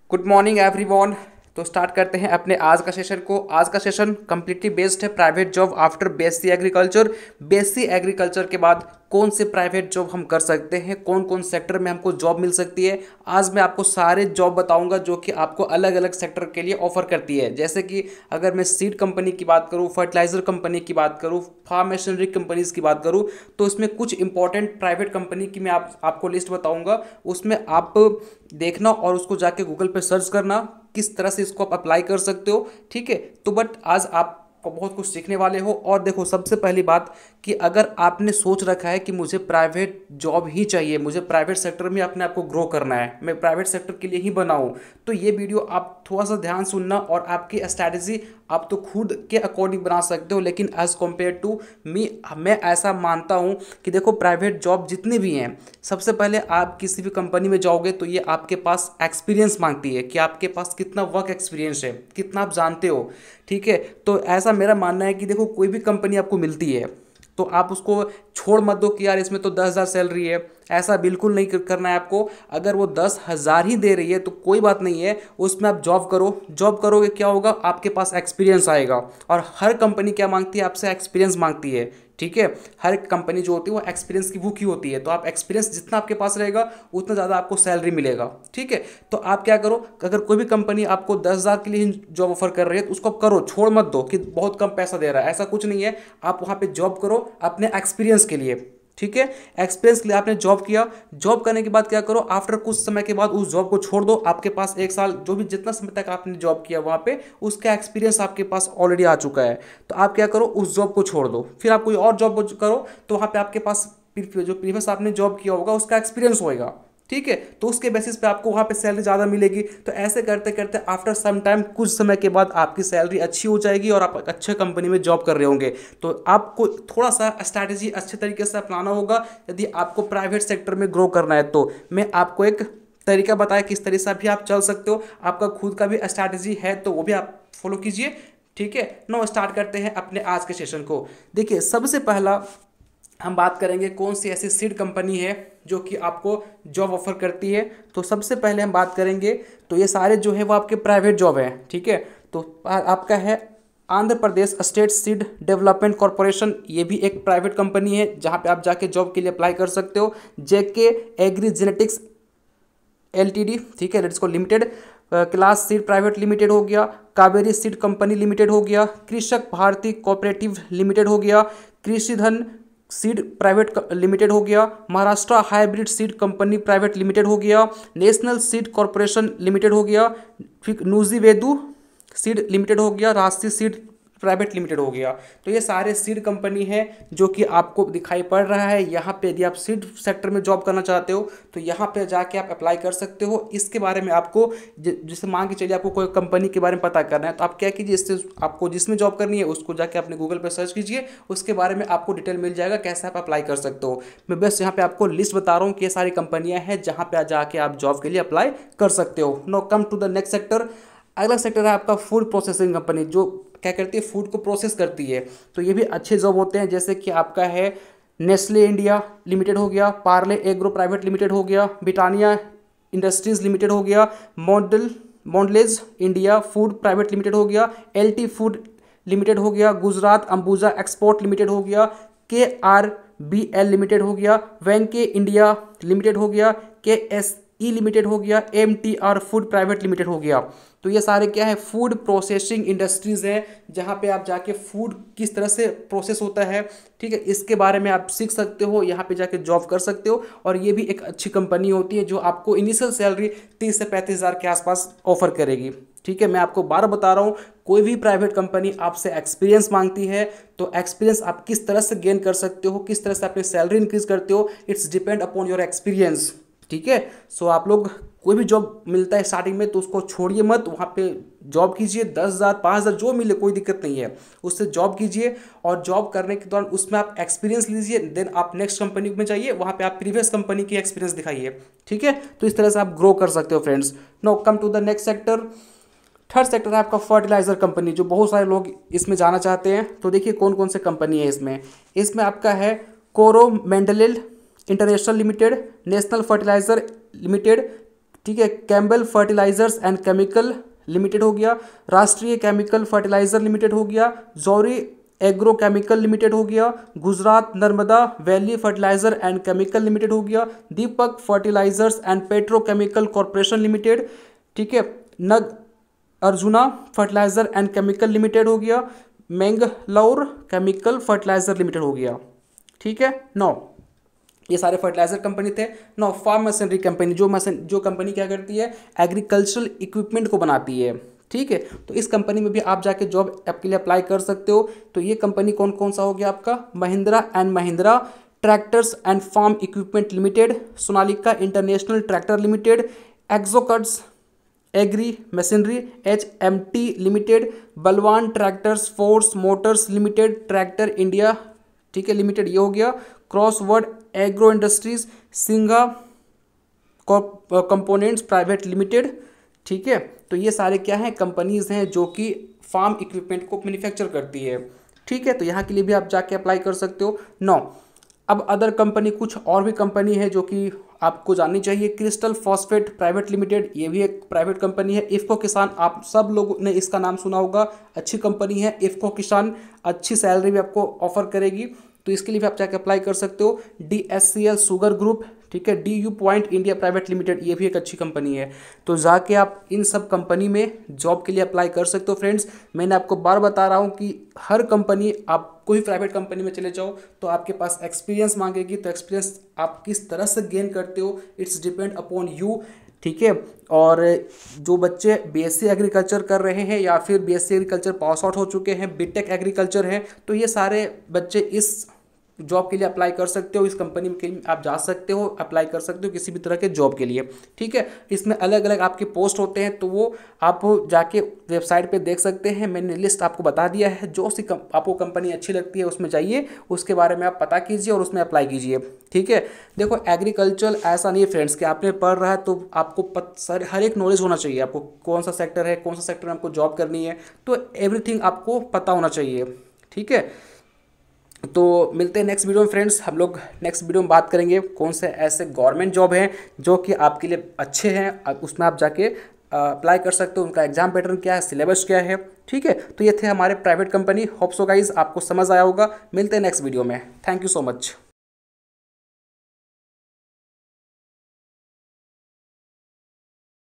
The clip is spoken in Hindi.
Good morning everyone. तो स्टार्ट करते हैं अपने आज का सेशन को। आज का सेशन कम्प्लीटली बेस्ड है private job after BSc agriculture. BSc agriculture के बाद कौन से प्राइवेट जॉब हम कर सकते हैं, कौन कौन सेक्टर में हमको जॉब मिल सकती है। आज मैं आपको सारे जॉब बताऊंगा जो कि आपको अलग अलग सेक्टर के लिए ऑफर करती है। जैसे कि अगर मैं सीड कंपनी की बात करूं, फर्टिलाइजर कंपनी की बात करूं, फार्म मशीनरी कंपनीज की बात करूं, तो इसमें कुछ इंपॉर्टेंट प्राइवेट कंपनी की मैं आपको लिस्ट बताऊंगा। उसमें आप देखना और उसको जाके गूगल पे सर्च करना किस तरह से इसको आप अप्लाई कर सकते हो। ठीक है, तो बट आज आप बहुत कुछ सीखने वाले हो। और देखो, सबसे पहली बात कि अगर आपने सोच रखा है कि मुझे प्राइवेट जॉब ही चाहिए, मुझे प्राइवेट सेक्टर में अपने आप को ग्रो करना है, मैं प्राइवेट सेक्टर के लिए ही बनाऊं, तो ये वीडियो आप थोड़ा सा ध्यान सुनना और आपकी स्ट्रैटेजी आप तो खुद के अकॉर्डिंग बना सकते हो, लेकिन एज कम्पेयर टू मी मैं ऐसा मानता हूं कि देखो, प्राइवेट जॉब जितने भी हैं, सबसे पहले आप किसी भी कंपनी में जाओगे तो ये आपके पास एक्सपीरियंस मांगती है कि आपके पास कितना वर्क एक्सपीरियंस है, कितना आप जानते हो। ठीक है, तो ऐसा मेरा मानना है कि देखो, कोई भी कंपनी आपको मिलती है तो आप उसको छोड़ मत दो कि यार इसमें तो 10,000 सैलरी है। ऐसा बिल्कुल नहीं करना है आपको। अगर वो 10,000 ही दे रही है तो कोई बात नहीं है, उसमें आप जॉब करो। जॉब करोगे क्या होगा, आपके पास एक्सपीरियंस आएगा। और हर कंपनी क्या मांगती है, आपसे एक्सपीरियंस मांगती है। ठीक है, हर कंपनी जो होती है वो एक्सपीरियंस की भूखी होती है। तो आप एक्सपीरियंस जितना आपके पास रहेगा उतना ज़्यादा आपको सैलरी मिलेगा। ठीक है, तो आप क्या करो, अगर कोई भी कंपनी आपको 10,000 के लिए जॉब ऑफर कर रही है तो उसको आप करो, छोड़ मत दो कि बहुत कम पैसा दे रहा है। ऐसा कुछ नहीं है, आप वहाँ पे जॉब करो अपने एक्सपीरियंस के लिए। ठीक है, एक्सपीरियंस के लिए आपने जॉब किया। जॉब करने के बाद क्या करो, आफ्टर कुछ समय के बाद उस जॉब को छोड़ दो। आपके पास 1 साल, जो भी जितना समय तक आपने जॉब किया वहाँ पे, उसका एक्सपीरियंस आपके पास ऑलरेडी आ चुका है। तो आप क्या करो, उस जॉब को छोड़ दो, फिर आप कोई और जॉब करो। तो वहाँ पे आपके पास जो प्रीवियस आपने जॉब किया होगा उसका एक्सपीरियंस होएगा। ठीक है, तो उसके बेसिस पे आपको वहाँ पे सैलरी ज़्यादा मिलेगी। तो ऐसे करते करते आफ्टर सम टाइम, कुछ समय के बाद आपकी सैलरी अच्छी हो जाएगी और आप अच्छे कंपनी में जॉब कर रहे होंगे। तो आपको थोड़ा सा स्ट्रैटेजी अच्छे तरीके से अपनाना होगा यदि आपको प्राइवेट सेक्टर में ग्रो करना है। तो मैं आपको एक तरीका बताया किस तरीके से भी आप चल सकते हो। आपका खुद का भी स्ट्रैटेजी है तो वो भी आप फॉलो कीजिए। ठीक है, नो स्टार्ट करते हैं अपने आज के सेशन को। देखिए, सबसे पहला हम बात करेंगे कौन सी ऐसी सीड कंपनी है जो कि आपको जॉब ऑफर करती है। तो सबसे पहले हम बात करेंगे, तो ये सारे जो है वो आपके प्राइवेट जॉब हैं। ठीक है, तो आपका है Andhra Pradesh state seed development corporation. ये भी एक प्राइवेट कंपनी है जहाँ पे आप जाके जॉब के लिए अप्लाई कर सकते हो। जेके एग्री जेनेटिक्स एलटीडी, ठीक है, इसको limited. Class seed private limited हो गया। कावेरी सीड कंपनी लिमिटेड हो गया। कृषक भारती कोऑपरेटिव लिमिटेड हो गया। कृषि धन सीड प्राइवेट लिमिटेड हो गया। Maharashtra hybrid seed company private limited हो गया। नेशनल सीड कॉरपोरेशन लिमिटेड हो गया। फिर नूजी वेदू सीड लिमिटेड हो गया। राष्ट्रीय सीड प्राइवेट लिमिटेड हो गया। तो ये सारे सीड कंपनी हैं जो कि आपको दिखाई पड़ रहा है यहाँ पे। यदि आप सीड सेक्टर में जॉब करना चाहते हो तो यहाँ पे जाके आप अप्लाई कर सकते हो। इसके बारे में आपको जैसे मान के चलिए आपको कोई कंपनी के बारे में पता करना है तो आप क्या कीजिए, इससे आपको जिसमें जॉब करनी है उसको जाके अपने गूगल पर सर्च कीजिए, उसके बारे में आपको डिटेल मिल जाएगा कैसे आप अप्लाई कर सकते हो। मैं बस यहाँ पे आपको लिस्ट बता रहा हूँ कि ये सारी कंपनियाँ हैं जहाँ पे जाके आप जॉब के लिए अप्लाई कर सकते हो। Now come to the next sector. अगला सेक्टर है आपका फूड प्रोसेसिंग कंपनी, जो क्या करती है, फूड को प्रोसेस करती है। तो ये भी अच्छे जॉब होते हैं, जैसे कि आपका है नेस्ले इंडिया लिमिटेड हो गया। पार्ले एग्रो प्राइवेट लिमिटेड हो गया। ब्रिटानिया इंडस्ट्रीज लिमिटेड हो गया। मॉन्डलेज इंडिया फूड प्राइवेट लिमिटेड हो गया। एलटी फूड लिमिटेड हो गया। गुजरात अंबुजा एक्सपोर्ट लिमिटेड हो गया। KRBL लिमिटेड हो गया। वेंके इंडिया लिमिटेड हो गया। KSE लिमिटेड हो गया। MTR फूड प्राइवेट लिमिटेड हो गया। तो ये सारे क्या है, फूड प्रोसेसिंग इंडस्ट्रीज हैं जहाँ पे आप जाके फूड किस तरह से प्रोसेस होता है, ठीक है, इसके बारे में आप सीख सकते हो, यहाँ पे जाके जॉब कर सकते हो। और ये भी एक अच्छी कंपनी होती है जो आपको इनिशियल सैलरी 30 से 35,000 के आसपास ऑफर करेगी। ठीक है, मैं आपको 12 बता रहा हूँ, कोई भी प्राइवेट कंपनी आपसे एक्सपीरियंस मांगती है तो एक्सपीरियंस आप किस तरह से गेन कर सकते हो, किस तरह से अपनी सैलरी इंक्रीज करते हो, it's depend upon your experience. ठीक है, सो आप लोग कोई भी जॉब मिलता है स्टार्टिंग में तो उसको छोड़िए मत, वहाँ पे जॉब कीजिए। 10,000 5,000 जो मिले कोई दिक्कत नहीं है, उससे जॉब कीजिए। और जॉब करने के दौरान उसमें आप एक्सपीरियंस लीजिए, देन आप नेक्स्ट कंपनी में जाइए, वहाँ पे आप प्रीवियस कंपनी की एक्सपीरियंस दिखाइए। ठीक है, तो इस तरह से आप ग्रो कर सकते हो friends. Now come to the next sector. Third sector है आपका फर्टिलाइजर कंपनी, जो बहुत सारे लोग इसमें जाना चाहते हैं। तो देखिए कौन कौन से कंपनी है इसमें। इसमें आपका है Coromandel international limited, national fertilizer limited, ठीक है, Chambal fertilizers and chemical limited हो गया, राष्ट्रीय केमिकल फर्टिलाइजर लिमिटेड हो गया, जौहरी एग्रो केमिकल लिमिटेड हो गया, Gujarat Narmada valley fertilizer and chemical limited हो गया, Deepak fertilizers and petrochemical corporation limited, ठीक है, Nagarjuna fertilizer and chemical limited हो गया, मैंगलोर केमिकल फर्टिलाइजर लिमिटेड हो गया। ठीक है, 9 ये सारे फर्टिलाइजर कंपनी थे। 9 फार्म मशीनरी कंपनी, जो कंपनी क्या करती है, एग्रीकल्चरल इक्विपमेंट को बनाती है। ठीक है, तो इस कंपनी में भी आप जाके जॉब के लिए अप्लाई कर सकते हो। तो ये कंपनी कौन कौन सा हो गया आपका, Mahindra and Mahindra tractors and farm equipment limited, Sonalika international tractor limited, Escorts agri machinery HMT limited, Balwan tractors Force Motors limited, tractor India, ठीक है, लिमिटेड ये हो गया, crossword agro industries, Singha components private limited. ठीक है, तो ये सारे क्या हैं, कंपनीज हैं जो कि फार्म इक्विपमेंट को मैन्युफैक्चर करती है। ठीक है, तो यहाँ के लिए भी आप जाके अप्लाई कर सकते हो। 9 अब अदर कंपनी, कुछ और भी कंपनी है जो कि आपको जाननी चाहिए। क्रिस्टल फॉस्फेट प्राइवेट लिमिटेड, ये भी एक प्राइवेट कंपनी है। इफ्को किसान, आप सब लोगों ने इसका नाम सुना होगा, अच्छी कंपनी है इफ्को किसान, अच्छी सैलरी भी आपको ऑफर करेगी, तो इसके लिए भी आप जाके अप्लाई कर सकते हो। DSCL शुगर ग्रुप, ठीक है, DU point India private limited, ये भी एक अच्छी कंपनी है। तो जाके आप इन सब कंपनी में जॉब के लिए अप्लाई कर सकते हो। फ्रेंड्स, मैंने आपको बार बता रहा हूँ कि हर कंपनी, आप कोई प्राइवेट कंपनी में चले जाओ तो आपके पास एक्सपीरियंस मांगेगी, तो एक्सपीरियंस आप किस तरह से गेन करते हो, इट्स डिपेंड अपॉन यू। ठीक है, और जो बच्चे BSc एग्रीकल्चर कर रहे हैं या फिर BSc एग्रीकल्चर पास आउट हो चुके हैं, बीटेक एग्रीकल्चर हैं, तो ये सारे बच्चे इस जॉब के लिए अप्लाई कर सकते हो। इस कंपनी में आप जा सकते हो, अप्लाई कर सकते हो किसी भी तरह के जॉब के लिए। ठीक है, इसमें अलग अलग आपके पोस्ट होते हैं, तो वो आप जाके वेबसाइट पे देख सकते हैं। मैंने लिस्ट आपको बता दिया है, जो सी आपको कंपनी अच्छी लगती है उसमें जाइए, उसके बारे में आप पता कीजिए और उसमें अप्लाई कीजिए। ठीक है, देखो एग्रीकल्चर ऐसा नहीं है फ्रेंड्स कि आपने पढ़ रहा है तो आपको हर एक नॉलेज होना चाहिए, आपको कौन सा सेक्टर है, कौन सा सेक्टर में आपको जॉब करनी है, तो एवरीथिंग आपको पता होना चाहिए। ठीक है, तो मिलते हैं नेक्स्ट वीडियो में फ्रेंड्स। हम लोग नेक्स्ट वीडियो में बात करेंगे कौन से ऐसे गवर्नमेंट जॉब हैं जो कि आपके लिए अच्छे हैं, उसमें आप जाके अप्लाई कर सकते हो, उनका एग्जाम पैटर्न क्या है, सिलेबस क्या है। ठीक है, तो ये थे हमारे private company. Hope so guys आपको समझ आया होगा। मिलते हैं नेक्स्ट वीडियो में। Thank you so much.